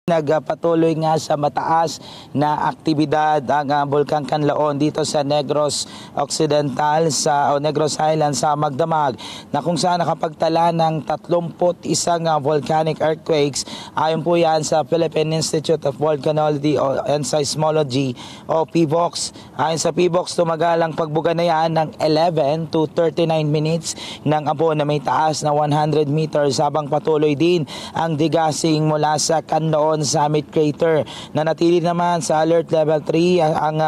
Nagpatuloy nga sa mataas na aktibidad ang Bulkang Kanlaon dito sa Negros Occidental o Negros Island sa Magdamag, na kung saan nakapagtala ng 31 volcanic earthquakes. Ayon po yan sa Philippine Institute of Volcanology and Seismology o PVOX. Ayon sa PVOX, tumagal ang pagbuga na yan ng 11 to 39 minutes ng apo na may taas na 100 meters, habang patuloy din ang digasing mula sa Kanlaon Summit Crater. Nanatili naman sa alert level 3 ang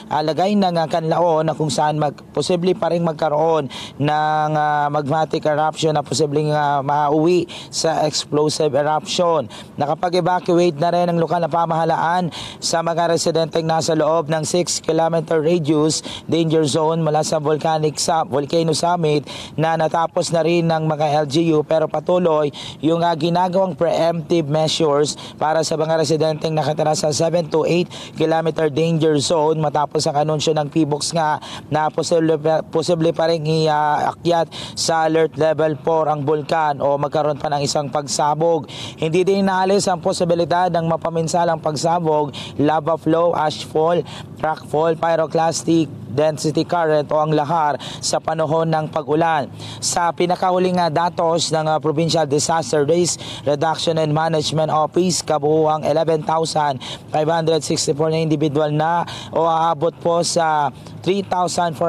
alagay ng Kanlaon, na kung saan posible pa rin magkaroon ng magmatic eruption na posibleng mauwi sa explosive eruption. Nakapag-evacuate na rin ang lokal na pamahalaan sa mga residenteng nasa loob ng 6 kilometer radius danger zone mula sa Volcano Summit, na natapos na rin ng mga LGU, pero patuloy yung ginagawang preemptive measures para sa mga residenteng nakatira sa 7 to 8 kilometer danger zone, matapos ang anunsyo ng PVOX nga na posible pa rin iakyat sa alert level 4 ang bulkan o magkaroon pa ng isang pagsabog. Hindi din inaalis ang posibilidad ng mapaminsalang pagsabog, lava flow, ash fall, rock fall, pyroclastic density current o ang lahar sa panahon ng pag-ulan. Sa pinakahuling datos ng Provincial Disaster Risk Reduction and Management Office, kabuuang 11,564 na individual na o aabot po sa 3,428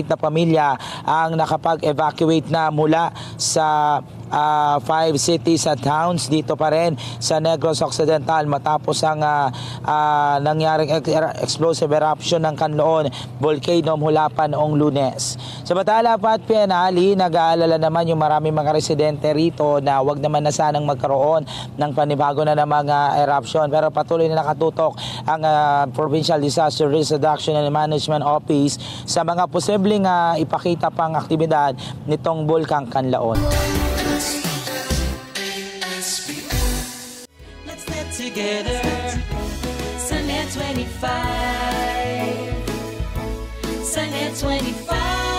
na pamilya ang nakapag-evacuate na mula sa 5 cities at towns dito pa rin sa Negros Occidental, matapos ang nangyaring explosive eruption ng Kanlaon Volcano mula pa noong Lunes. Samantala pa at PNali, nag-aalala naman yung maraming mga residente rito na wag naman na sanang magkaroon ng panibago na mga eruption, pero patuloy na nakatutok ang Provincial Disaster Risk Reduction and Management Office sa mga posibleng ipakita pang aktibidad nitong Bulkang Kanlaon. Let's get together, Sunnet 25, Sunnet 25.